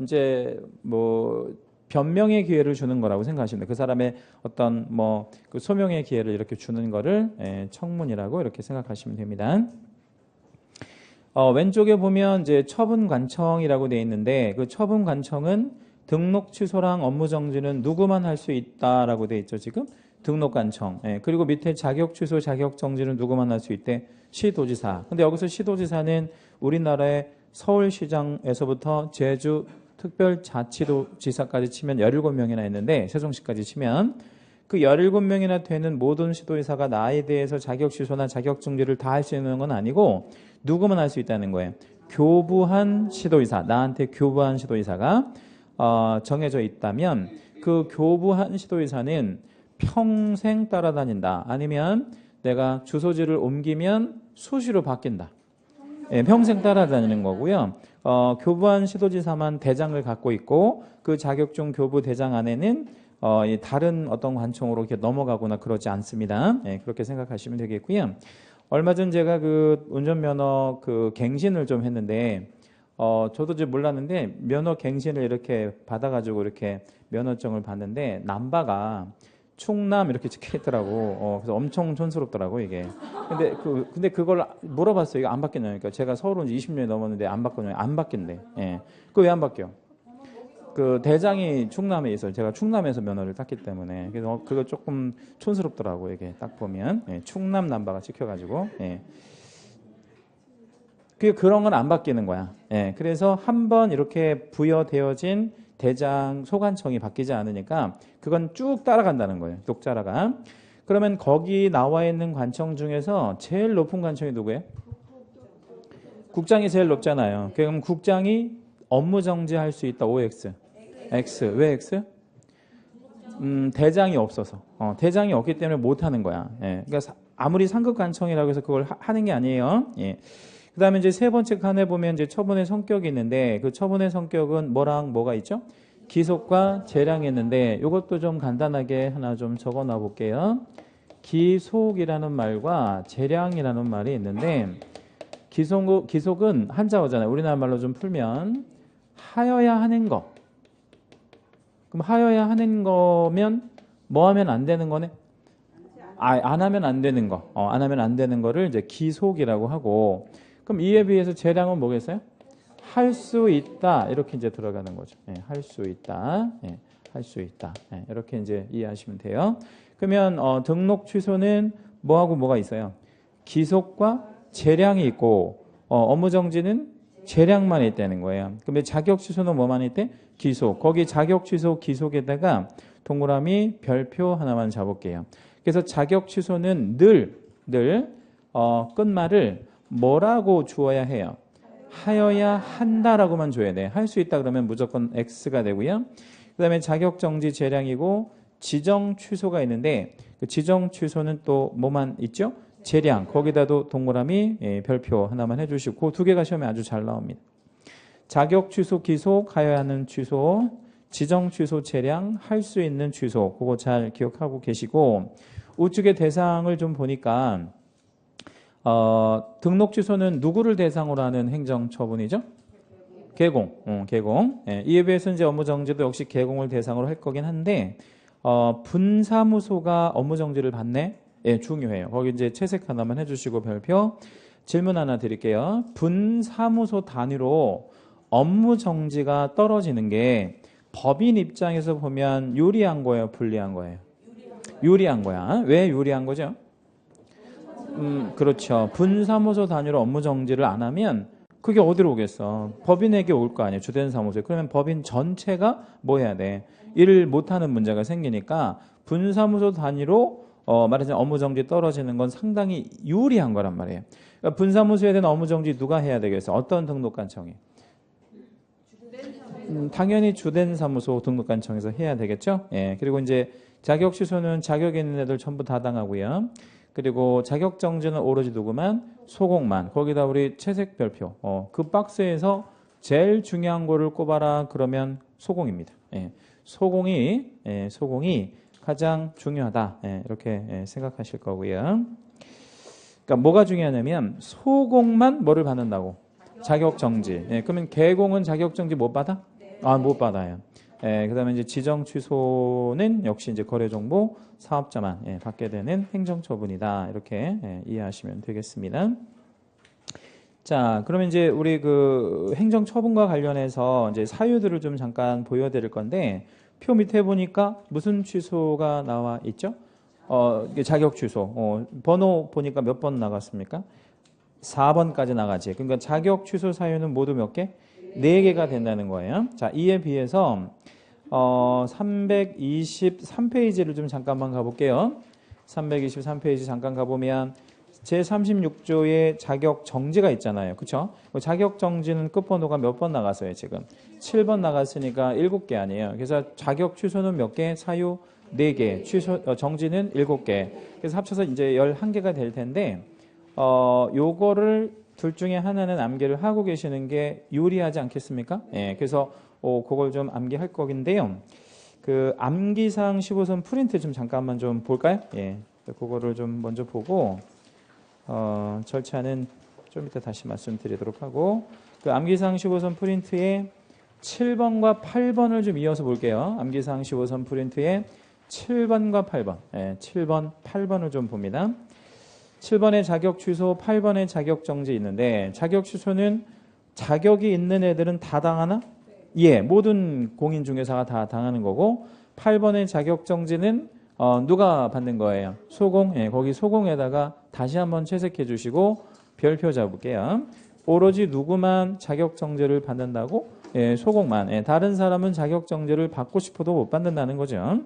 이제 뭐 변명의 기회를 주는 거라고 생각하시면 돼요. 그 사람의 어떤 뭐 그 소명의 기회를 이렇게 주는 거를 청문이라고 이렇게 생각하시면 됩니다. 왼쪽에 보면 이제 처분관청이라고 되어 있는데 그 처분관청은 등록 취소랑 업무정지는 누구만 할 수 있다라고 되어 있죠. 지금 등록관청. 그리고 밑에 자격 취소, 자격 정지는 누구만 할 수 있대? 시도지사. 근데 여기서 시도지사는 우리나라의 서울시장에서부터 제주 특별자치도지사까지 치면 17명이나 있는데 세종시까지 치면 그 17명이나 되는 모든 시도지사가 나에 대해서 자격 취소나 자격 정지를 다 할 수 있는 건 아니고 누구만 할 수 있다는 거예요. 교부한 시도지사, 나한테 교부한 시도지사가 정해져 있다면 그 교부한 시도지사는 평생 따라다닌다. 아니면 내가 주소지를 옮기면 수시로 바뀐다. 평생 따라다니는 거고요. 교부한 시도지사만 대장을 갖고 있고 그 자격증 교부 대장 안에는 다른 어떤 관청으로 이렇게 넘어가거나 그러지 않습니다. 그렇게 생각하시면 되겠고요. 얼마 전 제가 그 운전면허 그 갱신을 좀 했는데 저도 좀 몰랐는데 면허 갱신을 이렇게 받아가지고 이렇게 면허증을 봤는데 남바가 충남 이렇게 찍혀 있더라고. 그래서 엄청 촌스럽더라고 이게. 근데 그걸 물어봤어요. 이거 안 바뀌냐니까. 그러니까 제가 서울 온 지 20년이 넘었는데 안 바뀌냐고. 안 바뀐대. 그거 왜 안 바뀌어? 그 대장이 충남에 있어요. 제가 충남에서 면허를 땄기 때문에. 그래서 그거 조금 촌스럽더라고 이게 딱 보면. 충남 남바가 찍혀가지고. 그런 건 안 바뀌는 거야. 그래서 한번 이렇게 부여되어진 대장 소관청이 바뀌지 않으니까 그건 쭉 따라간다는 거예요. 쭉 따라가. 그러면 거기 나와 있는 관청 중에서 제일 높은 관청이 누구예요? 국장이 제일 높잖아요. 그럼 국장이 업무 정지할 수 있다. OX. X. 왜 X? 대장이 없어서. 대장이 없기 때문에 못 하는 거야. 그러니까 아무리 상급 관청이라고 해서 그걸 하는 게 아니에요. 그 다음에 이제 세 번째 칸에 보면 이제 처분의 성격이 있는데 그 처분의 성격은 뭐랑 뭐가 있죠? 기속과 재량이 있는데 이것도 좀 간단하게 하나 좀 적어 놔 볼게요. 기속이라는 말과 재량이라는 말이 있는데 기속은 한자어잖아요. 우리나라 말로 좀 풀면 하여야 하는 거. 그럼 하여야 하는 거면 뭐 하면 안 되는 거네? 안 하면 안 되는 거. 안 하면 안 되는 거를 이제 기속이라고 하고 그럼 이에 비해서 재량은 뭐겠어요? 할 수 있다. 이렇게 이제 들어가는 거죠. 할 수 있다. 할 수 있다. 이렇게 이제 이해하시면 돼요. 그러면 등록 취소는 뭐하고 뭐가 있어요? 기속과 재량이 있고 업무 정지는 재량만 있다는 거예요. 그러면 자격 취소는 뭐만 있대? 기속. 거기 자격 취소 기속에다가 동그라미 별표 하나만 잡을게요. 그래서 자격 취소는 늘 끝말을 뭐라고 주어야 해요? 하여야 한다라고만 줘야 돼. 할 수 있다 그러면 무조건 X가 되고요. 그 다음에 자격정지 재량이고 지정 취소가 있는데 그 지정 취소는 또 뭐만 있죠? 재량. 거기다도 동그라미 별표 하나만 해주시고 그 두 개가 시험에 아주 잘 나옵니다. 자격 취소 기속, 하여야 하는 취소, 지정 취소 재량, 할 수 있는 취소. 그거 잘 기억하고 계시고 우측의 대상을 좀 보니까 등록 취소는 누구를 대상으로 하는 행정처분이죠? 개공. 개공. 이에 비해서 이제 업무정지도 역시 개공을 대상으로 할 거긴 한데, 분사무소가 업무정지를 받네? 중요해요. 거기 이제 채색 하나만 해주시고 별표. 질문 하나 드릴게요. 분사무소 단위로 업무정지가 떨어지는 게 법인 입장에서 보면 유리한 거예요? 불리한 거예요? 유리한 거야. 왜 유리한 거죠? 그렇죠. 분사무소 단위로 업무 정지를 안 하면 그게 어디로 오겠어? 법인에게 올 거 아니에요. 주된 사무소에. 그러면 법인 전체가 뭐 해야 돼? 일을 못하는 문제가 생기니까 분사무소 단위로 말하자면 업무 정지 떨어지는 건 상당히 유리한 거란 말이에요. 그러니까 분사무소에 대한 업무 정지 누가 해야 되겠어? 어떤 등록관청이? 당연히 주된 사무소 등록관청에서 해야 되겠죠. 예. 그리고 이제 자격 취소는 자격 있는 애들 전부 다 당하고요. 그리고 자격 정지는 오로지 누구만? 소공만. 거기다 우리 채색 별표. 그 박스에서 제일 중요한 거를 꼽아라. 그러면 소공입니다. 예. 소공이 가장 중요하다. 예. 이렇게 생각하실 거고요. 그러니까 뭐가 중요하냐면 소공만 뭐를 받는다고? 자격 정지. 예. 그러면 개공은 자격 정지 못 받아? 못 받아요. 예, 그다음에 이제 지정 취소는 역시 이제 거래정보 사업자만 받게 되는 행정처분이다. 이렇게 이해하시면 되겠습니다. 자, 그러면 이제 우리 그 행정처분과 관련해서 이제 사유들을 좀 잠깐 보여드릴 건데 표 밑에 보니까 무슨 취소가 나와 있죠? 이게 자격 취소. 번호 보니까 몇 번 나갔습니까? 4번까지 나가지. 그러니까 자격 취소 사유는 모두 몇 개? 4개가 된다는 거예요. 자, 이에 비해서 323페이지를 좀 잠깐만 가볼게요. 323페이지 잠깐 가보면 제36조에 자격 정지가 있잖아요. 그렇죠? 자격 정지는 끝번호가 몇 번 나갔어요, 지금? 7번 나갔으니까 7개 아니에요. 그래서 자격 취소는 몇 개? 사유 4개. 정지는 7개. 그래서 합쳐서 이제 11개가 될 텐데 요거를 둘 중에 하나는 암기를 하고 계시는 게 유리하지 않겠습니까? 예, 그래서 그걸 좀 암기할 거긴데요. 그 암기사항 15선 프린트 좀 잠깐만 좀 볼까요? 예, 그거를 좀 먼저 보고 절차는 좀 이따 다시 말씀드리도록 하고 그 암기사항 15선 프린트에 7번과 8번을 좀 이어서 볼게요. 암기사항 15선 프린트에 7번과 8번, 7번, 8번을 좀 봅니다. 7번에 자격 취소, 8번에 자격 정지 있는데 자격 취소는 자격이 있는 애들은 다 당하나? 예, 모든 공인중개사가 다 당하는 거고 8번의 자격 정지는 누가 받는 거예요? 소공. 예, 거기 소공에다가 다시 한번 채색해 주시고 별표 잡을게요. 오로지 누구만 자격 정지를 받는다고? 예, 소공만. 예, 다른 사람은 자격 정지를 받고 싶어도 못 받는다는 거죠.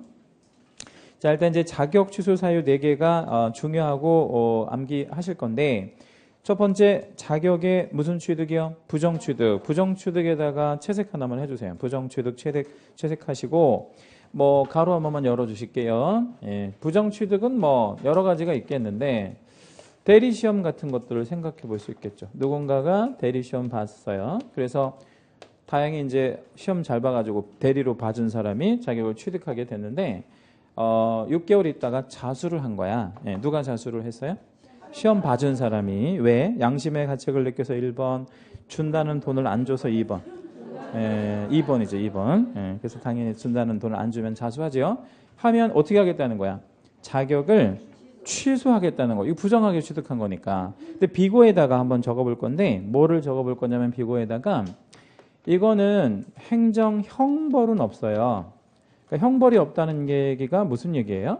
자, 일단 이제 자격 취소 사유 4개가 중요하고 암기하실 건데 첫 번째 자격의 무슨 취득이요? 부정취득. 부정취득에다가 채색 하나만 해주세요. 부정취득 채색하시고 뭐 가로 한 번만 열어주실게요. 예, 부정취득은 뭐 여러 가지가 있겠는데 대리시험 같은 것들을 생각해 볼 수 있겠죠. 누군가가 대리시험 봤어요. 그래서 다행히 이제 시험 잘 봐가지고 대리로 봐준 사람이 자격을 취득하게 됐는데 6개월 있다가 자수를 한 거야. 예, 누가 자수를 했어요? 시험 봐준 사람이. 왜? 양심의 가책을 느껴서 1번, 준다는 돈을 안 줘서 2번. 2번이죠, 2번. 그래서 당연히 준다는 돈을 안 주면 자수하죠. 하면 어떻게 하겠다는 거야? 자격을 취소하겠다는 거. 이거 부정하게 취득한 거니까. 근데 비고에다가 한번 적어볼 건데 뭐를 적어볼 거냐면 비고에다가 이거는 행정 형벌은 없어요. 그러니까 형벌이 없다는 얘기가 무슨 얘기예요?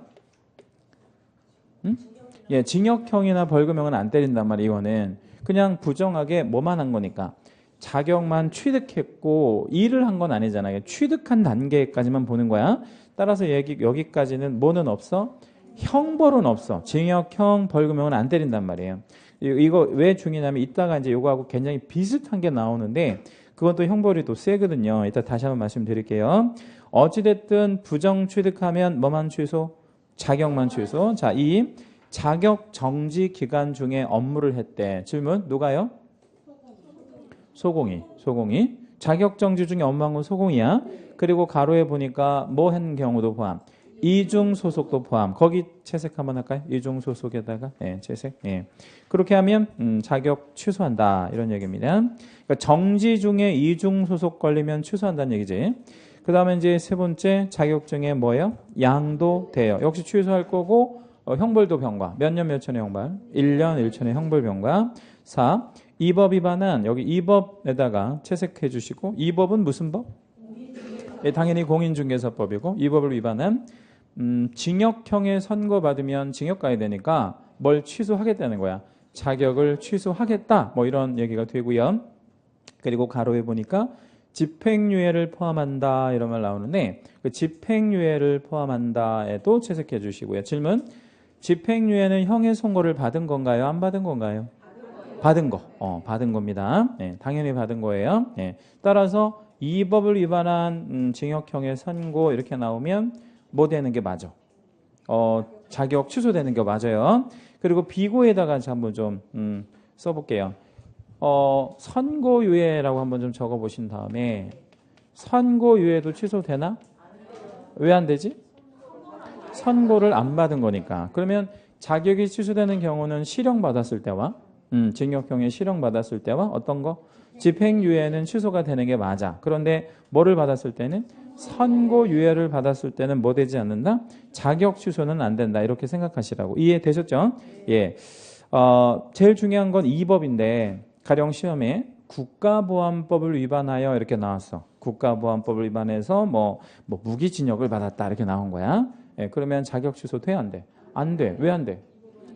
예, 징역형이나 벌금형은 안 때린단 말이에요. 이거는 그냥 부정하게 뭐만 한 거니까 자격만 취득했고 일을 한 건 아니잖아요. 취득한 단계까지만 보는 거야. 따라서 여기까지는 뭐는 없어? 형벌은 없어. 징역형, 벌금형은 안 때린단 말이에요. 이거 왜 중요하냐면 이따가 이제 요거하고 굉장히 비슷한 게 나오는데 그것도 형벌이 또 세거든요. 이따 다시 한번 말씀드릴게요. 어찌됐든 부정 취득하면 뭐만 취소? 자격만 취소. 자, 이 자격 정지 기간 중에 업무를 했대. 질문 누가요? 소공이. 자격 정지 중에 업무한 건 소공이야. 그리고 가로에 보니까 뭐 한 경우도 포함. 이중 소속도 포함. 거기 채색 한번 할까요? 이중 소속에다가 채색. 그렇게 하면 자격 취소한다 이런 얘기입니다. 그러니까 정지 중에 이중 소속 걸리면 취소한다는 얘기지. 그 다음에 이제 세 번째 자격증에 뭐예요? 양도돼요. 역시 취소할 거고 형벌도 병과. 몇 년 몇 천의 형벌? 1년 1천의 형벌 병과. 4. 이 법 위반은 여기 이 법에다가 채색해 주시고 이 법은 무슨 법? 당연히 공인중개사법이고 이 법을 위반한 징역형에 선고받으면 징역 가야 되니까 뭘 취소하겠다는 거야. 자격을 취소하겠다. 뭐 이런 얘기가 되고요. 그리고 가로에 보니까 집행유예를 포함한다 이런 말 나오는데 그 집행유예를 포함한다에도 채색해 주시고요. 질문. 집행유예는 형의 선고를 받은 건가요? 안 받은 건가요? 받은 거. 받은 겁니다. 네, 당연히 받은 거예요. 네, 따라서 이 법을 위반한 징역형의 선고 이렇게 나오면 뭐 되는 게 맞아? 자격 취소되는 게 맞아요. 그리고 비고에다가 한번 좀 써볼게요. 선고유예라고 한번 좀 적어보신 다음에 선고유예도 취소되나? 왜 안 되지? 선고를 안 받은 거니까. 그러면 자격이 취소되는 경우는 실형받았을 때와 징역형의 실형받았을 때와 어떤 거? 집행유예는 취소가 되는 게 맞아. 그런데 뭐를 받았을 때는? 선고유예를 받았을 때는 뭐 되지 않는다? 자격 취소는 안 된다. 이렇게 생각하시라고. 이해되셨죠? 예. 제일 중요한 건 이 법인데 가령 시험에 국가보안법을 위반하여 이렇게 나왔어. 국가보안법을 위반해서 뭐 무기징역을 받았다 이렇게 나온 거야. 예, 그러면 자격 취소 돼? 안 돼? 안 돼. 왜 안 돼?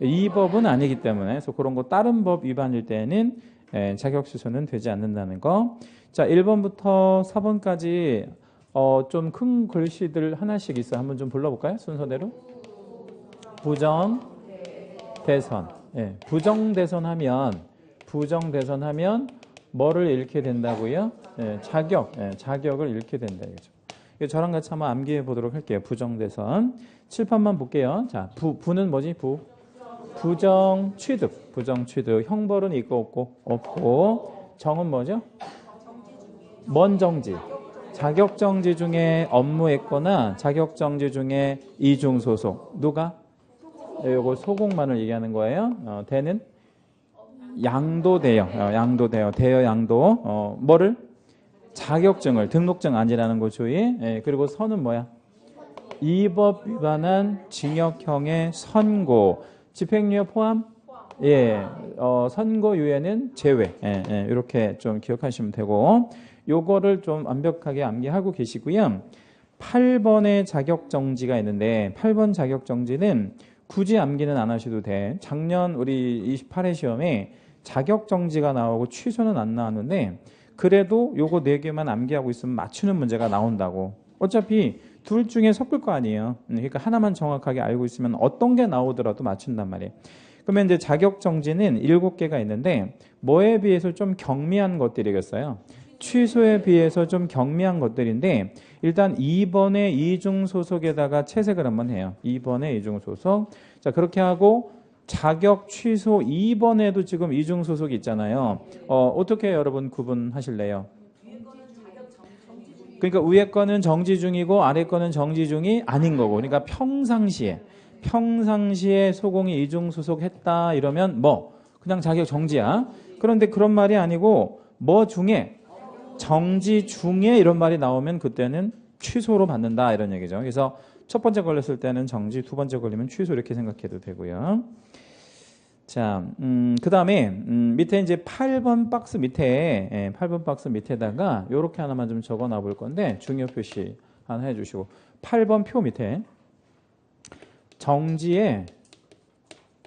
이 법은 아니기 때문에. 그래서 그런 거 다른 법 위반일 때는 자격 취소는 되지 않는다는 거. 자, 1번부터 4번까지 좀 큰 글씨들 하나씩 있어요. 한번 좀 불러볼까요? 순서대로. 부정, 대선. 예, 부정대선 하면 뭐를 잃게 된다고요? 예, 자격을 잃게 된다. 이거죠. 저랑 같이 한번 암기해 보도록 할게요. 부정대선. 칠판만 볼게요. 자, 부는 뭐지? 부정 취득. 형벌은 있고 없고. 정은 뭐죠? 뭔 정지? 자격정지 중에 업무했거나 자격정지 중에 이중소속. 누가? 요거 소공만을 얘기하는 거예요. 대는? 양도돼요. 대여 양도. 뭐를? 자격증을, 등록증 아니라는 거 주의. 예, 그리고 선은 뭐야? 이 법 위반한 징역형의 선고. 집행유예 포함? 예, 선고유예는 제외. 이렇게 좀 기억하시면 되고, 요거를 좀 완벽하게 암기하고 계시고요. 8번의 자격정지가 있는데, 8번 자격정지는 굳이 암기는 안 하셔도 돼. 작년 우리 28회 시험에 자격정지가 나오고 취소는 안 나왔는데, 그래도 요거 4개만 암기하고 있으면 맞추는 문제가 나온다고. 어차피 둘 중에 섞을 거 아니에요. 그러니까 하나만 정확하게 알고 있으면 어떤 게 나오더라도 맞춘단 말이에요. 그러면 이제 자격정지는 7개가 있는데 뭐에 비해서 좀 경미한 것들이겠어요? 취소에 비해서 좀 경미한 것들인데 일단 2번의 이중소속에다가 채색을 한번 해요. 2번의 이중소속. 자, 그렇게 하고 자격 취소 2번에도 지금 이중소속이 있잖아요. 어떻게 여러분 구분하실래요? 그러니까 위에 거는 정지 중이고 아래 거는 정지 중이 아닌 거고. 그러니까 평상시에 소공이 이중소속했다 이러면 뭐 그냥 자격 정지야. 그런데 그런 말이 아니고 뭐 중에 정지 중에 이런 말이 나오면 그때는 취소로 받는다 이런 얘기죠. 그래서 첫 번째 걸렸을 때는 정지, 두 번째 걸리면 취소 이렇게 생각해도 되고요. 자, 그 다음에 밑에 이제 8번 박스 밑에 8번 박스 밑에다가 요렇게 하나만 좀 적어 놔 볼 건데 중요 표시 하나 해주시고 8번 표 밑에 정지에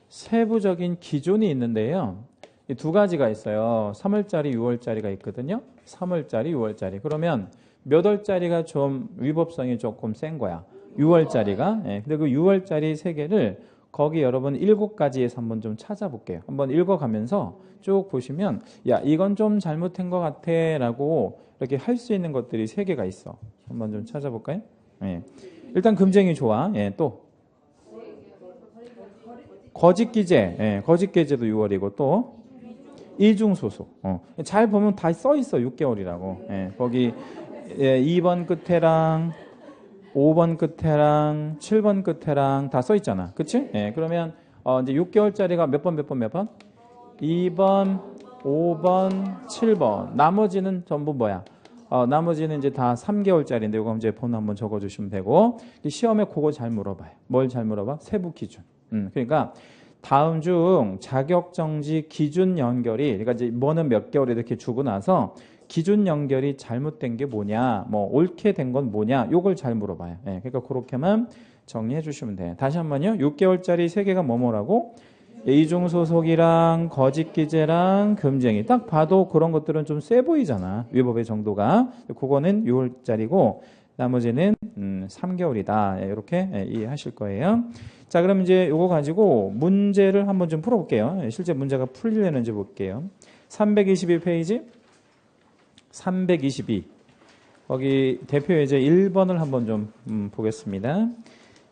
세부적인 기준이 있는데요. 이 두 가지가 있어요. 3월짜리, 6월짜리가 있거든요. 3월짜리, 6월짜리. 그러면 몇 월짜리가 좀 위법성이 조금 센 거야. 6월짜리가. 예, 근데 그 6월짜리 3개를 거기 여러분 7가지에서 한번 좀 찾아볼게요. 한번 읽어가면서 쭉 보시면 야 이건 좀 잘못된 것 같아 라고 이렇게 할 수 있는 것들이 3개가 있어. 한번 좀 찾아볼까요? 예. 일단 금쟁이 좋아. 예, 또 거짓기재. 예, 거짓기재도 6월이고 또 이중소속. 잘 보면 다 써 있어. 6개월이라고. 예, 거기 2번 끝에랑 5번 끝에랑 7번 끝에랑 다 써 있잖아. 그치? 예, 그러면 이제 6개월짜리가 몇 번? 2번, 5번, 7번. 나머지는 전부 뭐야? 나머지는 이제 다 3개월짜리인데 이거 이제 번호 한번 적어 주시면 되고. 시험에 그거 잘 물어봐요. 뭘 잘 물어봐? 세부 기준. 그러니까 다음 중 자격정지 기준 연결이 그러니까 이제 뭐는 몇 개월 이렇게 주고 나서 기준 연결이 잘못된 게 뭐냐, 뭐 옳게 된 건 뭐냐, 요걸 잘 물어봐요. 예, 그러니까 그렇게만 정리해 주시면 돼요. 다시 한번요. 6개월짜리 3개가 뭐뭐라고? 이중 소속이랑 거짓 기재랑 금쟁이 딱 봐도 그런 것들은 좀 세 보이잖아. 위법의 정도가. 그거는 6월짜리고 나머지는 3개월이다. 이렇게 이해하실 거예요. 자, 그럼 이제 이거 가지고 문제를 한번 좀 풀어볼게요. 실제 문제가 풀리려는지 볼게요. 322페이지 322 거기 대표 예제 1번을 한번 좀 보겠습니다.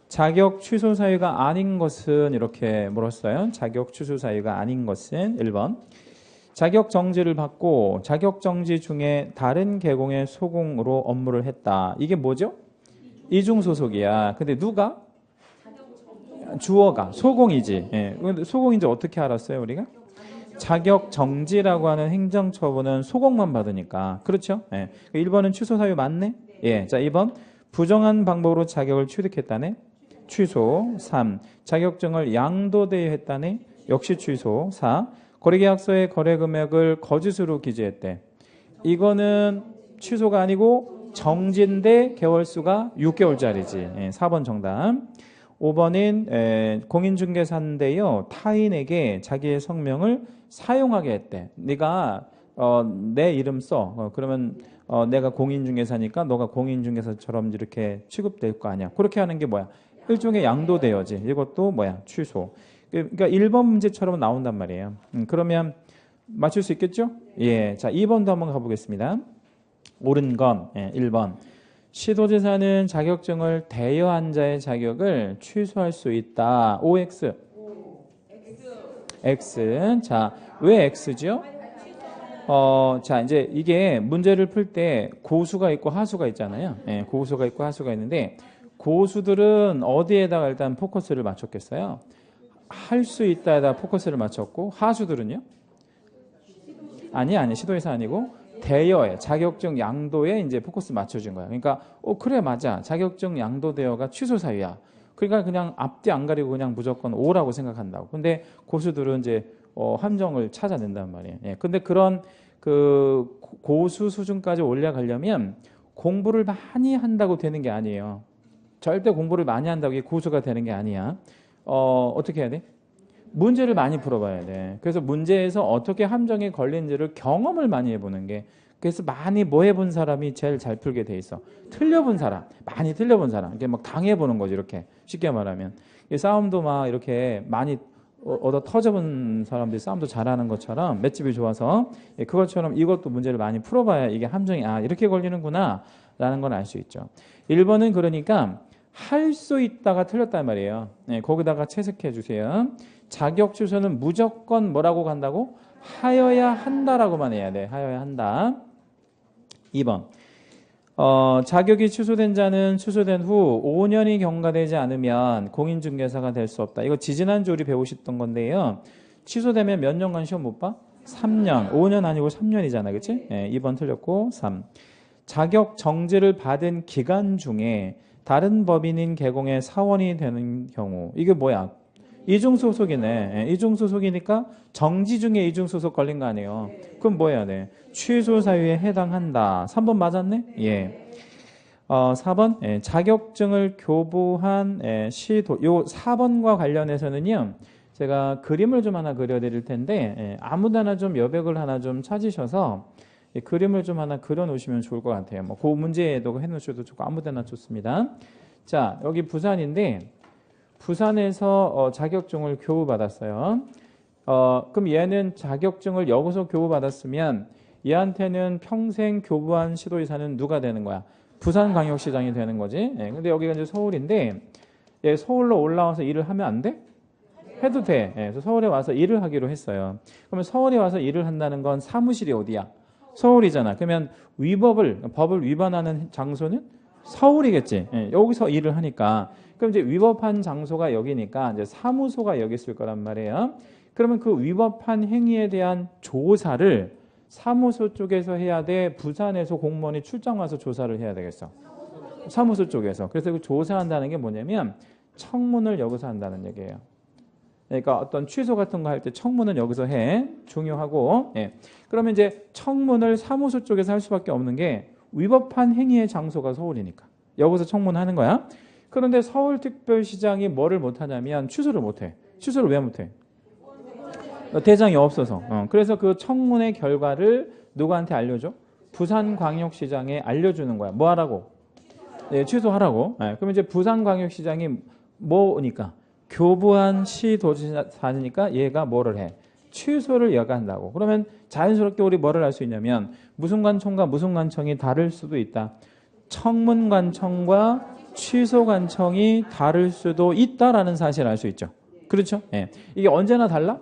자격 취소 사유가 아닌 것은 이렇게 물었어요. 자격 취소 사유가 아닌 것은 1번. 자격 정지를 받고 자격 정지 중에 다른 계공의 소공으로 업무를 했다. 이게 뭐죠? 이중 소속이야. 근데 누가? 주어가 소공이지. 예. 근데 소공인지 어떻게 알았어요, 우리가? 자격 정지라고 하는 행정처분은 소공만 받으니까. 그렇죠? 예. 1번은 취소 사유 맞네? 예. 자, 2번. 부정한 방법으로 자격을 취득했다네? 취소. 3. 자격증을 양도대여했다네? 역시 취소. 4. 거래계약서의 거래 금액을 거짓으로 기재했대. 이거는 취소가 아니고 정지인데 개월수가 6개월짜리지. 예. 4번 정답. 5번인 공인중개사인데요. 타인에게 자기의 성명을 사용하게 했대. 네가 내 이름 써. 그러면 내가 공인중개사니까 너가 공인중개사처럼 이렇게 취급될 거 아니야. 그렇게 하는 게 뭐야? 일종의 양도대여지. 이것도 뭐야? 취소. 그러니까 1번 문제처럼 나온단 말이에요. 그러면 맞출 수 있겠죠? 예. 자, 2번도 한번 가보겠습니다. 옳은 건 1번. 시도지사는 자격증을 대여한 자의 자격을 취소할 수 있다. OX. X. 자, 왜 X죠? 자, 이제 이게 문제를 풀 때 고수가 있고 하수가 있잖아요. 예, 고수가 있고 하수가 있는데 고수들은 어디에다가 일단 포커스를 맞췄겠어요? 할 수 있다에다 포커스를 맞췄고 하수들은요? 아니 시도지사 아니고 대여에 자격증 양도에 이제 포커스 맞춰준 거야. 그러니까 그래 맞아. 자격증 양도 대여가 취소 사유야. 그러니까 그냥 앞뒤 안 가리고 그냥 무조건 O라고 생각한다고. 근데 고수들은 이제 함정을 찾아낸단 말이에요. 예. 근데 그런 그 고수 수준까지 올라가려면 공부를 많이 한다고 되는 게 아니에요. 절대 공부를 많이 한다고 이게 고수가 되는 게 아니야. 어떻게 해야 돼? 문제를 많이 풀어봐야 돼. 그래서 문제에서 어떻게 함정에 걸린지를 경험을 많이 해보는 게, 그래서 많이 뭐 해본 사람이 제일 잘 풀게 돼 있어. 틀려본 사람, 많이 틀려본 사람, 이게 막 당해보는 거지. 이렇게 쉽게 말하면 싸움도 막 이렇게 많이 얻어 터져본 사람들이 싸움도 잘하는 것처럼 맷집이 좋아서 그것처럼 이것도 문제를 많이 풀어봐야 이게 함정이 이렇게 걸리는구나 라는 걸 알 수 있죠. 1번은 그러니까 할 수 있다가 틀렸단 말이에요. 거기다가 채색해 주세요. 자격 취소는 무조건 뭐라고 간다고? 하여야 한다라고만 해야 돼. 하여야 한다. 2번. 자격이 취소된 자는 취소된 후 5년이 경과되지 않으면 공인중개사가 될 수 없다. 이거 지지난주 우리 배우셨던 건데요. 취소되면 몇 년간 시험 못 봐? 3년. 5년 아니고 3년이잖아. 그치? 2번 틀렸고 3. 자격 정지를 받은 기간 중에 다른 법인인 개공의 사원이 되는 경우. 이게 뭐야? 이중소속이네. 이중소속이니까 정지 중에 이중소속 걸린 거 아니에요. 그럼 뭐 해야 돼? 취소 사유에 해당한다. 3번 맞았네? 예. 4번 자격증을 교부한 시도. 요 4번과 관련해서는요. 제가 그림을 좀 하나 그려드릴 텐데 아무데나 좀 여백을 하나 좀 찾으셔서 그림을 좀 하나 그려놓으시면 좋을 것 같아요. 뭐 그 문제에도 해놓으셔도 좋고 아무데나 좋습니다. 자, 여기 부산인데 부산에서 자격증을 교부받았어요. 그럼 얘는 자격증을 여기서 교부받았으면 얘한테는 평생 교부한 시도지사는 누가 되는 거야? 부산광역시장이 되는 거지. 근데 여기가 이제 서울인데 얘 서울로 올라와서 일을 하면 안 돼? 해도 돼. 그래서 서울에 와서 일을 하기로 했어요. 그러면 서울에 와서 일을 한다는 건 사무실이 어디야? 서울이잖아. 그러면 법을 위반하는 장소는 서울이겠지. 여기서 일을 하니까. 그럼 이제 위법한 장소가 여기니까 이제 사무소가 여기 있을 거란 말이에요. 그러면 그 위법한 행위에 대한 조사를 사무소 쪽에서 해야 돼? 부산에서 공무원이 출장 와서 조사를 해야 되겠어? 사무소 쪽에서. 그래서 그 조사한다는 게 뭐냐면 청문을 여기서 한다는 얘기예요. 그러니까 어떤 취소 같은 거 할 때 청문은 여기서 해. 중요하고. 그러면 이제 청문을 사무소 쪽에서 할 수밖에 없는 게 위법한 행위의 장소가 서울이니까. 여기서 청문하는 거야. 그런데 서울특별시장이 뭐를 못하냐면 취소를 못해. 취소를 왜 못해? 대장이 없어서. 그래서 그 청문회 결과를 누구한테 알려줘? 부산광역시장에 알려주는 거야. 뭐 하라고? 네, 취소하라고. 네, 그러면 이제 부산광역시장이 뭐니까? 교부한 시도지사니까 얘가 뭐를 해? 취소를 얘가 한다고. 그러면 자연스럽게 우리 뭐를 할 수 있냐면 무슨 관청과 무슨 관청이 다를 수도 있다. 청문관청과 취소관청이 다를 수도 있다라는 사실을 알 수 있죠. 그렇죠? 예. 이게 언제나 달라?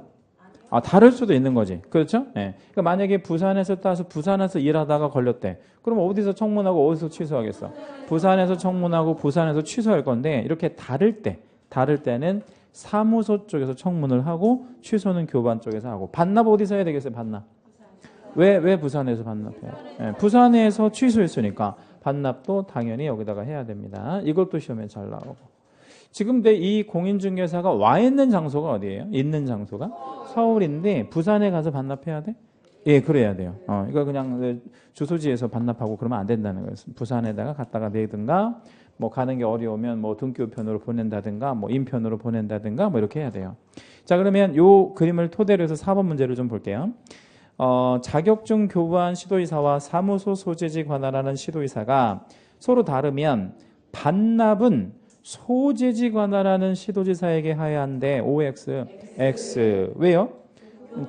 다를 수도 있는 거지. 그렇죠? 예. 그러니까 만약에 부산에서 따서 부산에서 일하다가 걸렸대. 그럼 어디서 청문하고 어디서 취소하겠어? 부산에서 청문하고 부산에서 취소할 건데 이렇게 다를 때는 사무소 쪽에서 청문을 하고 취소는 교반 쪽에서 하고. 반납 어디서 해야 되겠어요? 반납. 왜 부산에서 반납해요? 예. 부산에서 취소했으니까 반납도 당연히 여기다가 해야 됩니다. 이것도 시험에 잘 나오고. 지금 이 공인중개사가 와 있는 장소가 어디예요? 있는 장소가 서울인데 부산에 가서 반납해야 돼? 예, 그래야 돼요. 이거 그냥 주소지에서 반납하고 그러면 안 된다는 거예요. 부산에다가 갖다가 내든가 뭐 가는 게 어려우면 뭐 등교편으로 보낸다든가 뭐 인편으로 보낸다든가 뭐 이렇게 해야 돼요. 자, 그러면 요 그림을 토대로 해서 4번 문제를 좀 볼게요. 자격증 교부한 시도이사와 사무소 소재지 관할하는 시도이사가 서로 다르면 반납은 소재지 관할하는 시도지사에게 해야 한대. OX, X. 왜요?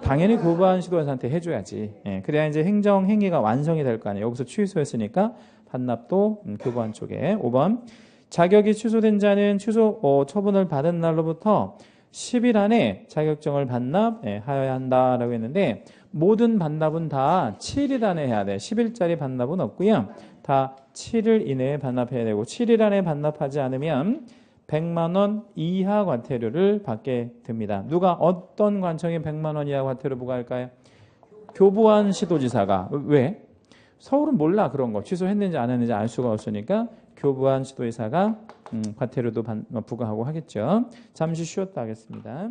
당연히 교부한 시도지사한테 해줘야지. 예, 그래야 이제 행정 행위가 완성이 될 거 아니에요. 여기서 취소했으니까 반납도 교부한 쪽에. 5번. 자격이 취소된 자는 취소 처분을 받은 날로부터 10일 안에 자격증을 반납하여야 한다라고 했는데 모든 반납은 다 7일 안에 해야 돼. 10일짜리 반납은 없고요. 다 7일 이내에 반납해야 되고 7일 안에 반납하지 않으면 100만 원 이하 과태료를 받게 됩니다. 누가 어떤 관청에 100만 원 이하 과태료 부과할까요? 교부한 시도지사가. 왜? 서울은 몰라 그런 거. 취소했는지 안 했는지 알 수가 없으니까 교부한 시도지사가 과태료도 부과하고 하겠죠. 잠시 쉬었다 하겠습니다.